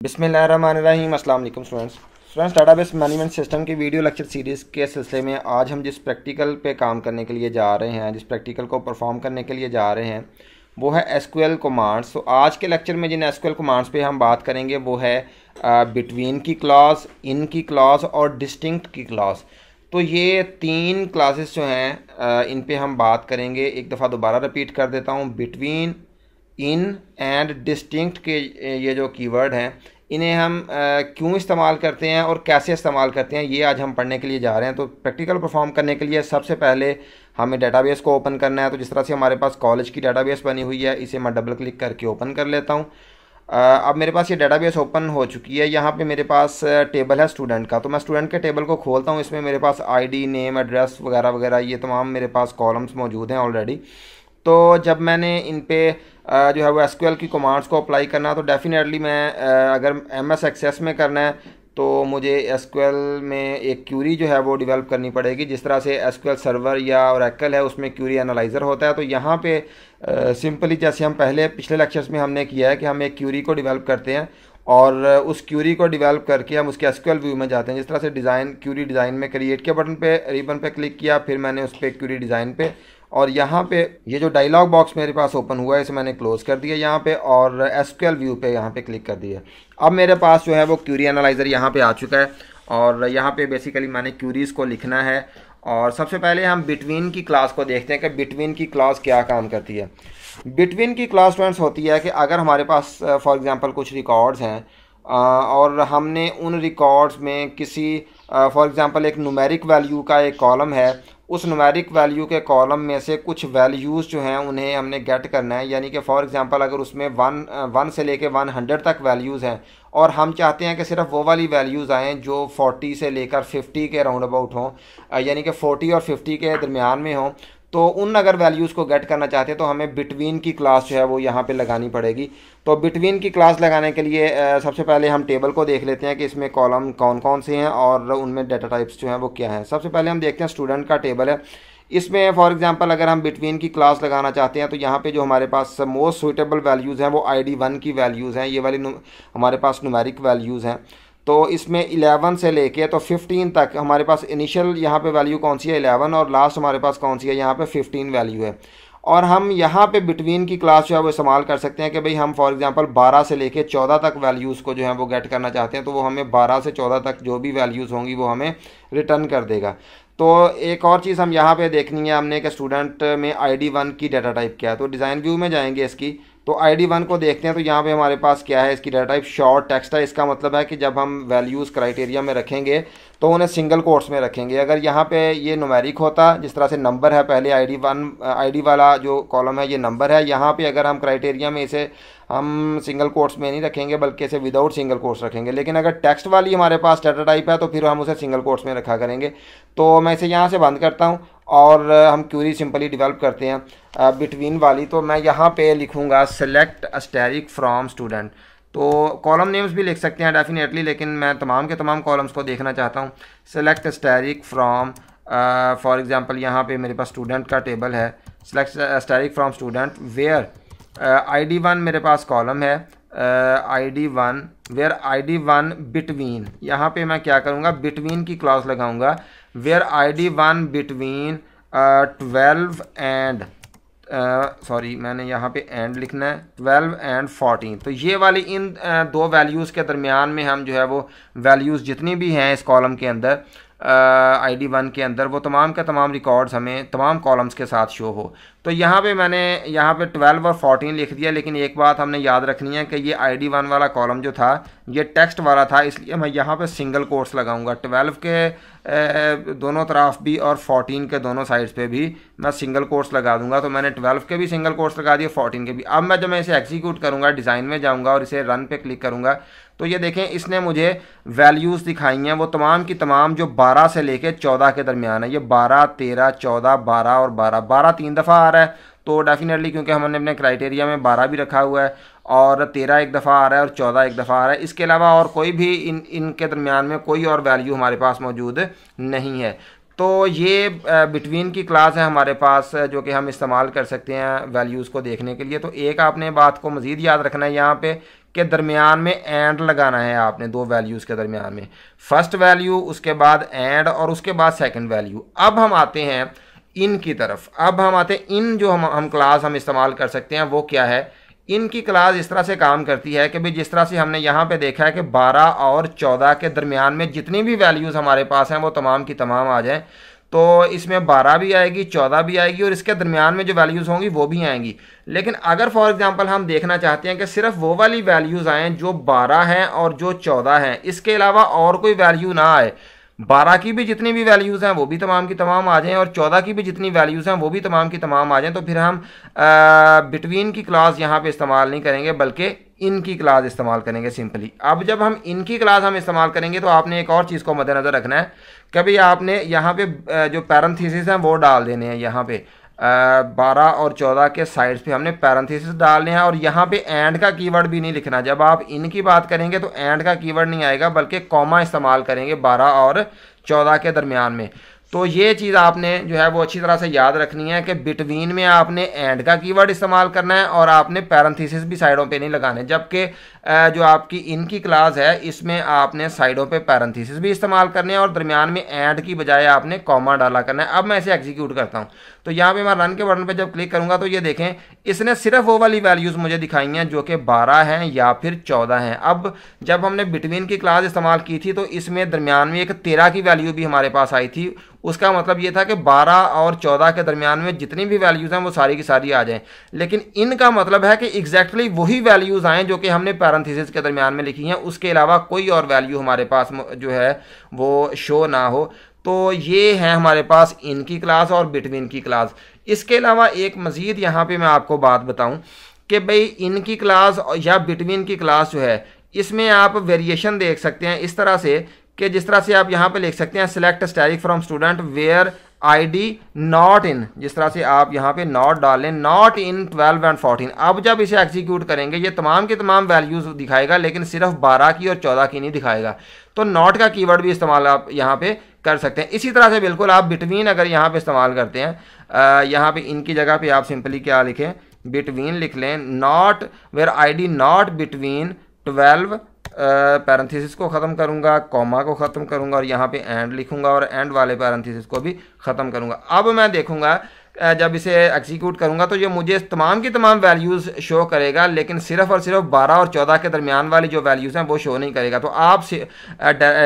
बिस्मिल्लाहिर्रहमानिर्रहीम। अस्सलाम वालेकुम स्टूडेंट्स डेटाबेस मैनेजमेंट सिस्टम की वीडियो लेक्चर सीरीज़ के सिलसिले में आज हम जिस प्रैक्टिकल पे काम करने के लिए जा रहे हैं, जिस प्रैक्टिकल को परफॉर्म करने के लिए जा रहे हैं, वो है एसक्यूएल कमांड्स। तो आज के लेक्चर में जिन एसक्यूएल कमांड्स पे हम बात करेंगे वो है बिटवीन की क्लॉज, इन की क्लॉज और डिस्टिंक्ट की क्लॉज। तो ये तीन क्लासेस जो हैं इन पे हम बात करेंगे। एक दफ़ा दोबारा रिपीट कर देता हूँ, बिटवीन, इन एंड डिस्टिंक्ट के ये जो कीवर्ड हैं इन्हें हम क्यों इस्तेमाल करते हैं और कैसे इस्तेमाल करते हैं, ये आज हम पढ़ने के लिए जा रहे हैं। तो प्रैक्टिकल परफॉर्म करने के लिए सबसे पहले हमें डेटाबेस को ओपन करना है। तो जिस तरह से हमारे पास कॉलेज की डेटाबेस बनी हुई है, इसे मैं डबल क्लिक करके ओपन कर लेता हूँ। अब मेरे पास ये डेटाबेस ओपन हो चुकी है। यहाँ पे मेरे पास टेबल है स्टूडेंट का। तो मैं स्टूडेंट के टेबल को खोलता हूँ। इसमें मेरे पास आईडी, नेम, एड्रेस वगैरह वगैरह ये तमाम मेरे पास कॉलम्स मौजूद हैं ऑलरेडी। तो जब मैंने इन पे जो है वो एसक्यूएल की कमांड्स को अप्लाई करना, तो डेफिनेटली मैं अगर एमएस एक्सेस में करना है तो मुझे एसक्यूएल में एक क्यूरी जो है वो डेवलप करनी पड़ेगी। जिस तरह से एसक्यूएल सर्वर या ओरेकल है उसमें क्यूरी एनालाइज़र होता है, तो यहाँ पे सिंपली जैसे हम पहले पिछले लेक्चर्स में हमने किया है कि हम एक क्यूरी को डेवलप करते हैं और उस क्यूरी को डेवलप करके हम उसके एसक्यूएल व्यू में जाते हैं। जिस तरह से डिज़ाइन, क्यूरी डिज़ाइन में क्रिएट के बटन पे, रिबन पे क्लिक किया, फिर मैंने उस पर क्यूरी डिज़ाइन पे, और यहाँ पे ये जो डायलॉग बॉक्स मेरे पास ओपन हुआ है इसे मैंने क्लोज कर दिया यहाँ पे, और एसक्यूएल व्यू पे यहाँ पे क्लिक कर दिया। अब मेरे पास जो है वो क्यूरी एनालाइज़र यहाँ पे आ चुका है और यहाँ पे बेसिकली मैंने क्यूरीज़ को लिखना है। और सबसे पहले हम बिटवीन की क्लास को देखते हैं कि बिटवीन की क्लास क्या काम करती है। बिटवीन की क्लास स्टूडेंट्स होती है कि अगर हमारे पास फॉर एग्जांपल कुछ रिकॉर्ड्स हैं और हमने उन रिकॉर्ड्स में किसी फॉर एग्जांपल एक न्यूमेरिक वैल्यू का एक कॉलम है, उस न्यूमेरिक वैल्यू के कॉलम में से कुछ वैल्यूज़ जो हैं उन्हें हमने गेट करना है। यानी कि फॉर एग्जांपल अगर उसमें वन से लेके 100 तक वैल्यूज़ हैं और हम चाहते हैं कि सिर्फ वो वाली वैल्यूज़ आएँ जो 40 से लेकर 50 के राउंड अबाउट हों, यानी कि 40 और 50 के दरमियान में हों, तो उन अगर वैल्यूज़ को गेट करना चाहते हैं तो हमें बिटवीन की क्लास जो है वो यहाँ पे लगानी पड़ेगी। तो बिटवीन की क्लास लगाने के लिए सबसे पहले हम टेबल को देख लेते हैं कि इसमें कॉलम कौन कौन से हैं और उनमें डाटा टाइप्स जो हैं वो क्या हैं। सबसे पहले हम देखते हैं स्टूडेंट का टेबल है। इसमें फॉर एग्जांपल अगर हम बिटवीन की क्लास लगाना चाहते हैं तो यहाँ पे जो हमारे पास मोस्ट सूटेबल वैल्यूज़ हैं वो ID1 की वैल्यूज़ हैं। ये वाली हमारे पास न्यूमेरिक वैल्यूज़ हैं। तो इसमें 11 से लेके तो 15 तक हमारे पास इनिशियल यहाँ पे वैल्यू कौन सी है 11, और लास्ट हमारे पास कौन सी है यहाँ पे 15 वैल्यू है। और हम यहाँ पे बिटवीन की क्लास जो है वो इस्तेमाल कर सकते हैं कि भाई हम फॉर एग्जांपल 12 से लेके 14 तक वैल्यूज़ को जो है वो गेट करना चाहते हैं, तो वो हमें 12 से 14 तक जो भी वैल्यूज़ होंगी वो हमें रिटर्न कर देगा। तो एक और चीज़ हम यहाँ पे देखनी है हमने कि स्टूडेंट में ID1 की डाटा टाइप क्या है। तो डिज़ाइन व्यू में जाएंगे इसकी, तो ID1 को देखते हैं। तो यहाँ पे हमारे पास क्या है, इसकी डाटा टाइप शॉर्ट टेक्स्ट है। इसका मतलब है कि जब हम वैल्यूज़ क्राइटेरिया में रखेंगे तो उन्हें सिंगल कोट्स में रखेंगे। अगर यहाँ पे ये न्यूमेरिक होता, जिस तरह से नंबर है, पहले ID वाला जो कॉलम है ये नंबर है, यहाँ पे अगर हम क्राइटेरिया में इसे हम सिंगल कोट्स में नहीं रखेंगे बल्कि इसे विदाउट सिंगल कोट्स रखेंगे। लेकिन अगर टेक्स्ट वाली हमारे पास डाटा टाइप है तो फिर हम उसे सिंगल कोट्स में रखा करेंगे। तो मैं इसे यहाँ से बंद करता हूँ और हम क्यूरी सिंपली डेवलप करते हैं बिटवीन वाली। तो मैं यहाँ पे लिखूँगा सेलेक्ट अस्टेरिक फ्रॉम स्टूडेंट। तो कॉलम नेम्स भी लिख सकते हैं डेफिनेटली, लेकिन मैं तमाम के तमाम कॉलम्स को देखना चाहता हूँ। Select asterisk from for example यहाँ पे मेरे पास स्टूडेंट का टेबल है। Select asterisk from student where ID1 मेरे पास कॉलम है, ID1 वेयर ID1 बिटवीन। यहाँ पे मैं क्या करूँगा, बिटवीन की क्लॉज लगाऊंगा, where ID1 between 12 and sorry मैंने यहाँ पे एंड लिखना है 12 एंड 14। तो ये वाली इन दो वैल्यूज़ के दरमियान में हम जो है वो वैल्यूज़ जितनी भी हैं इस कॉलम के अंदर ID1 के अंदर, वो तमाम का तमाम रिकॉर्ड्स हमें तमाम कॉलम्स के साथ शो हो। तो यहाँ पे मैंने यहाँ पे 12 और 14 लिख दिया। लेकिन एक बात हमने याद रखनी है कि ये ID1 वाला कॉलम जो था ये टेक्स्ट वाला था, इसलिए मैं यहाँ पे सिंगल कोट्स लगाऊंगा। 12 के दोनों तरफ भी और 14 के दोनों साइड्स पे भी मैं सिंगल कोट्स लगा दूंगा। तो मैंने 12 के भी सिंगल कोट्स लगा दिए, 14 के भी। अब मैं जब मैं इसे एग्जीक्यूट करूँगा, डिज़ाइन में जाऊँगा और इसे रन पे क्लिक करूँगा, तो ये देखें इसने मुझे वैल्यूज़ दिखाई हैं वो तमाम की तमाम जो 12 से लेके 14 के दरमियान है। ये 12, 13, 14, 12 और 12, 12 3 दफ़ा आ रहा है। तो डेफिनेटली क्योंकि हमने अपने क्राइटेरिया में 12 भी रखा हुआ है, और 13 एक दफ़ा आ रहा है और 14 एक दफ़ा आ रहा है। इसके अलावा और कोई भी इनके दरमियान में कोई और वैल्यू हमारे पास मौजूद नहीं है। तो ये बिटवीन की क्लास है हमारे पास जो कि हम इस्तेमाल कर सकते हैं वैल्यूज़ को देखने के लिए। तो एक आपने बात को मज़ीद याद रखना है यहाँ पे के दरमियान में एंड लगाना है आपने, दो वैल्यूज़ के दरमियान में, फर्स्ट वैल्यू उसके बाद एंड और उसके बाद सेकंड वैल्यू। अब हम आते हैं इन की तरफ, अब हम आते हैं इन जो हम क्लास हम इस्तेमाल कर सकते हैं वो क्या है। इनकी क्लास इस तरह से काम करती है कि भाई जिस तरह से हमने यहाँ पे देखा है कि 12 और 14 के दरमियान में जितनी भी वैल्यूज़ हमारे पास हैं वो तमाम की तमाम आ जाएं, तो इसमें 12 भी आएगी, 14 भी आएगी और इसके दरमियान में जो वैल्यूज़ होंगी वो भी आएंगी। लेकिन अगर फॉर एग्जांपल हम देखना चाहते हैं कि सिर्फ वो वाली वैल्यूज़ आएँ जो 12 हैं और जो 14 हैं, इसके अलावा और कोई वैल्यू ना आए, 12 की भी जितनी भी वैल्यूज़ हैं वो भी तमाम की तमाम आ जाएं और 14 की भी जितनी वैल्यूज़ हैं वो भी तमाम की तमाम आ जाएं, तो फिर हम बिटवीन की क्लास यहाँ पे इस्तेमाल नहीं करेंगे बल्कि इन की क्लास इस्तेमाल करेंगे सिंपली। अब जब हम इनकी क्लास हम इस्तेमाल करेंगे तो आपने एक और चीज़ को मद्देनज़र रखना है कि भाई आपने यहाँ पे जो पैरेंथेसिस हैं वो डाल देने हैं, यहाँ पे 12 और 14 के साइड्स पे हमने पैरेंथेसिस डालने हैं और यहाँ पे एंड का कीवर्ड भी नहीं लिखना। जब आप इनकी बात करेंगे तो एंड का कीवर्ड नहीं आएगा बल्कि कॉमा इस्तेमाल करेंगे 12 और 14 के दरमियान में। तो ये चीज़ आपने जो है वो अच्छी तरह से याद रखनी है कि बिटवीन में आपने एंड का कीवर्ड इस्तेमाल करना है और आपने पैरेंथेसिस भी साइडों पे नहीं लगाने, जबकि जो आपकी इनकी क्लास है इसमें आपने साइडों पे पैरेंथेसिस भी इस्तेमाल करने हैं और दरमियान में एंड की बजाय आपने कॉमा डाला करना है। अब मैं इसे एग्जीक्यूट करता हूँ तो यहाँ पे मैं रन के बटन पे जब क्लिक करूँगा तो ये देखें इसने सिर्फ वो वाली वैल्यूज़ मुझे दिखाई हैं जो कि 12 हैं या फिर 14 हैं। अब जब हमने बिटवीन की क्लास इस्तेमाल की थी तो इसमें दरमियान में एक 13 की वैल्यू भी हमारे पास आई थी। उसका मतलब ये था कि 12 और 14 के दरमियान में जितनी भी वैल्यूज़ हैं वो सारी की सारी आ जाएं, लेकिन इनका मतलब है कि एग्जैक्टली वही वैल्यूज़ आएँ जो कि हमने पैरेंथेसिस के दरमियान में लिखी हैं, उसके अलावा कोई और वैल्यू हमारे पास जो है वो शो ना हो। तो ये है हमारे पास इनकी क्लास और बिटवीन की क्लास। इसके अलावा एक मज़ीद यहाँ पे मैं आपको बात बताऊँ कि भाई इनकी क्लास या बिटवीन की क्लास जो है इसमें आप वेरिएशन देख सकते हैं इस तरह से कि जिस तरह से आप यहाँ पे लिख सकते हैं select static from student where ID not in, जिस तरह से आप यहाँ पे नॉट डाल लें, नॉट इन 12 एंड 14। अब जब इसे एग्जीक्यूट करेंगे ये तमाम के तमाम वैल्यूज़ दिखाएगा लेकिन सिर्फ 12 की और 14 की नहीं दिखाएगा। तो नॉट का कीवर्ड भी इस्तेमाल आप यहाँ पे कर सकते हैं। इसी तरह से बिल्कुल आप बिटवीन अगर यहाँ पे इस्तेमाल करते हैं, यहाँ पे इनकी जगह पे आप सिंपली क्या लिखें, बिटवीन लिख लें, not where ID not between 12, parenthesis को ख़त्म करूँगा, कॉमा को ख़त्म करूँगा और यहाँ पे एंड लिखूँगा और एंड वाले पैरेंथेसिस को भी ख़त्म करूँगा। अब मैं देखूँगा जब इसे एग्जीक्यूट करूँगा तो ये मुझे तमाम की तमाम वैल्यूज़ शो करेगा लेकिन सिर्फ और सिर्फ 12 और 14 के दरमियान वाली जो वैल्यूज़ हैं वो शो नहीं करेगा। तो आप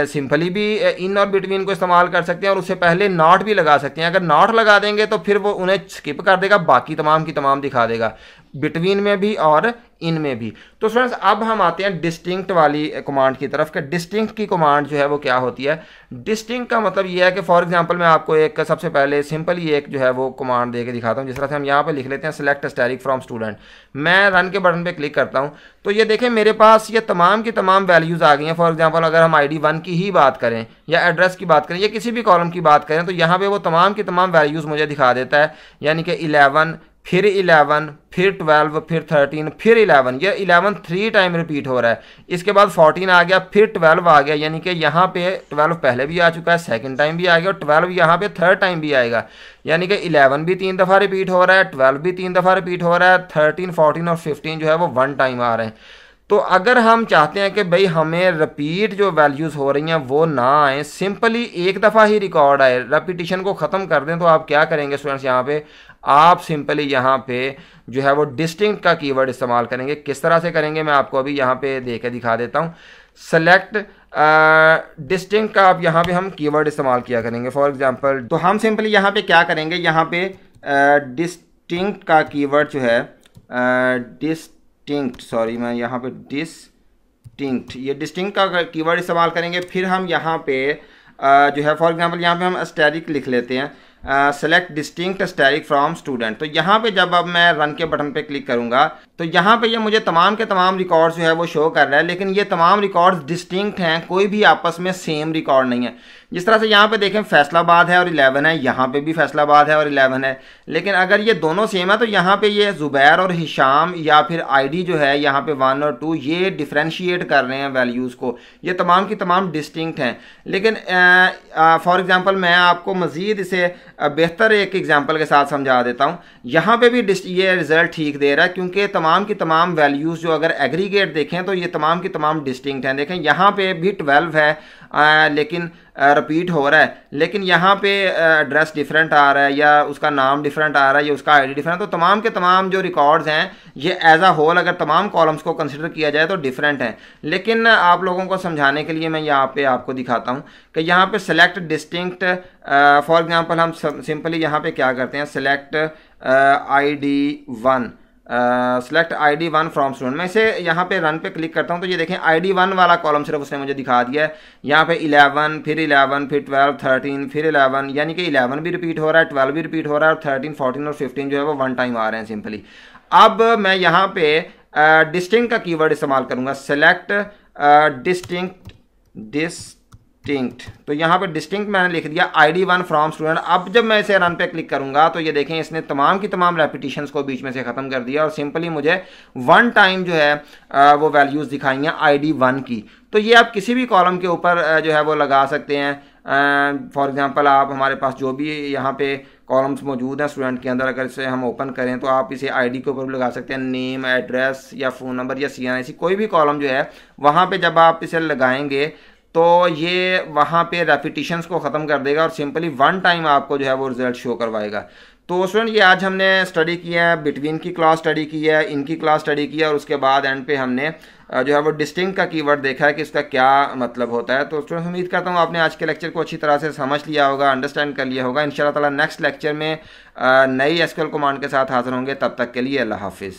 सिंपली भी इन और बिटवीन को इस्तेमाल कर सकते हैं और उससे पहले नॉट भी लगा सकते हैं। अगर नॉट लगा देंगे तो फिर वो उन्हें स्किप कर देगा, बाकी तमाम की तमाम दिखा देगा, बिटवीन में भी और इनमें भी। तो फ्रेंड्स अब हम आते हैं डिस्टिंक्ट वाली कमांड की तरफ कि डिस्टिंक्ट की कमांड जो है वो क्या होती है। डिस्टिंक्ट का मतलब ये है कि फॉर एग्जांपल मैं आपको एक सबसे पहले सिंपली एक जो है वो कमांड दे के दिखाता हूँ। जिस तरह से हम यहाँ पे लिख लेते हैं सेलेक्ट स्टैटिक फ्रॉम स्टूडेंट, मैं रन के बटन पे क्लिक करता हूँ तो ये देखें मेरे पास ये तमाम की तमाम वैल्यूज़ आ गई हैं। फॉर एग्जांपल अगर हम ID 1 की ही बात करें या एड्रेस की बात करें या किसी भी कॉलम की बात करें तो यहाँ पे वो तमाम की तमाम वैल्यूज़ मुझे दिखा देता है, यानी कि 11 फिर 11 फिर 12 फिर 13 फिर 11, ये 11 3 टाइम रिपीट हो रहा है। इसके बाद 14 आ गया, फिर 12 आ गया, यानी कि यहाँ पे 12 पहले भी आ चुका है, सेकंड टाइम भी आ गया और 12 यहाँ पे थर्ड टाइम भी आएगा, यानी कि 11 भी 3 दफ़ा रिपीट हो रहा है, 12 भी 3 दफ़ा रिपीट हो रहा है, 13 14 और 15 जो है वो 1 टाइम आ रहे हैं। तो अगर हम चाहते हैं कि भाई हमें रिपीट जो वैल्यूज़ हो रही हैं वो ना आए, सिंपली एक दफ़ा ही रिकॉर्ड आए, रेपिटेशन को ख़त्म कर दें, तो आप क्या करेंगे स्टूडेंट्स, यहाँ पे आप सिंपली यहाँ पे जो है वो डिस्टिंक्ट का कीवर्ड इस्तेमाल करेंगे। किस तरह से करेंगे मैं आपको अभी यहाँ पे दे के दिखा देता हूँ। सेलेक्ट डिस्टिंक्ट का आप यहाँ पे हम कीवर्ड इस्तेमाल किया करेंगे। फॉर एग्जांपल तो हम सिंपली यहाँ पे क्या करेंगे, यहाँ पे डिस्टिंक्ट का कीवर्ड जो है मैं यहाँ पे डिस्टिंक्ट, ये डिस्टिंक्ट का कीवर्ड इस्तेमाल करेंगे। फिर हम यहाँ पे जो है फॉर एग्जांपल यहाँ पे हम स्टैटिक लिख लेते हैं, select distinct static from student. तो यहाँ पे जब अब मैं रन के बटन पे क्लिक करूँगा तो यहाँ पे ये मुझे तमाम के तमाम रिकॉर्ड्स जो है वो शो कर रहा है, लेकिन ये तमाम रिकॉर्ड्स डिस्टिंक्ट हैं, कोई भी आपस में सेम रिकॉर्ड नहीं है। जिस तरह से यहाँ पे देखें फैसलाबाद है और 11 है, यहाँ पे भी फैसलाबाद है और 11 है, लेकिन अगर ये दोनों सेम है तो यहाँ पे ये ज़ुबैर और हिशाम या फिर ID जो है यहाँ पे 1 और 2 ये डिफ्रेंशिएट कर रहे हैं वैल्यूज़ को, ये तमाम की तमाम डिस्टिंक्ट हैं। लेकिन फॉर एग्जांपल मैं आपको मज़ीद इसे बेहतर एक एग्जांपल के साथ समझा देता हूँ। यहाँ पे भी ये रिजल्ट ठीक दे रहा है, क्योंकि तमाम की तमाम वैल्यूज़ जो अगर एग्रीगेट देखें तो ये तमाम की तमाम डिस्टिंक्ट हैं। देखें यहाँ पे भी 12 है, लेकिन रिपीट हो रहा है, लेकिन यहाँ पे एड्रेस डिफरेंट आ रहा है, या उसका नाम डिफरेंट आ रहा है, या उसका आईडी डिफरेंट। तो तमाम के तमाम जो रिकॉर्ड्स हैं ये एज अ होल अगर तमाम कॉलम्स को कंसिडर किया जाए तो डिफरेंट हैं। लेकिन आप लोगों को समझाने के लिए मैं यहाँ पे आपको दिखाता हूँ कि यहाँ पे सेलेक्ट डिस्टिंक्ट, फॉर एग्जांपल हम सिंपली यहाँ पे क्या करते हैं, select ID1, select ID1 from student. मैं इसे यहाँ पे रन पे क्लिक करता हूँ तो ये देखें ID1 वाला कॉलम सिर्फ उसने मुझे दिखा दिया है। यहाँ पे 11, फिर 11, फिर 12, 13, फिर 11, यानी कि 11 भी रिपीट हो रहा है, 12 भी रिपीट हो रहा है, और 13, 14 और 15 जो है वो वन टाइम आ रहे हैं सिंपली। अब मैं यहाँ पे डिस्टिंक्ट का कीवर्ड इस्तेमाल करूँगा, सेलेक्ट डिस्टिंक्ट। तो यहाँ पे डिस्टिंक्ट मैंने लिख दिया ID1 फ्रॉम स्टूडेंट। अब जब मैं इसे रन पे क्लिक करूंगा तो ये देखें इसने तमाम की तमाम रेपिटेशंस को बीच में से ख़त्म कर दिया और सिंपली मुझे वन टाइम जो है वो वैल्यूज़ दिखाई हैं ID1 की। तो ये आप किसी भी कॉलम के ऊपर जो है वो लगा सकते हैं। फॉर एग्जांपल आप हमारे पास जो भी यहाँ पे कॉलम्स मौजूद हैं स्टूडेंट के अंदर, अगर इसे हम ओपन करें तो आप इसे ID के ऊपर भी लगा सकते हैं, नेम, एड्रेस या फ़ोन नंबर या CNIC, कोई भी कॉलम जो है वहाँ पे जब आप इसे लगाएंगे तो ये वहाँ पे रेपिटेशंस को ख़त्म कर देगा और सिंपली वन टाइम आपको जो है वो रिजल्ट शो करवाएगा। तो स्टूडेंट ये आज हमने स्टडी किया है, बिटवीन की क्लास स्टडी की है, इनकी क्लास स्टडी किया, और उसके बाद एंड पे हमने जो है वो डिस्टिंक्ट का कीवर्ड देखा है कि इसका क्या मतलब होता है। तो स्टूडेंट उम्मीद करता हूँ आपने आज के लेक्चर को अच्छी तरह से समझ लिया होगा, अंडरस्टैंड कर लिया होगा। इंशाल्लाह ताला नेक्स्ट लेक्चर में नई SQL कमांड के साथ हाजिर होंगे। तब तक के लिए अल्लाह हाफिज़।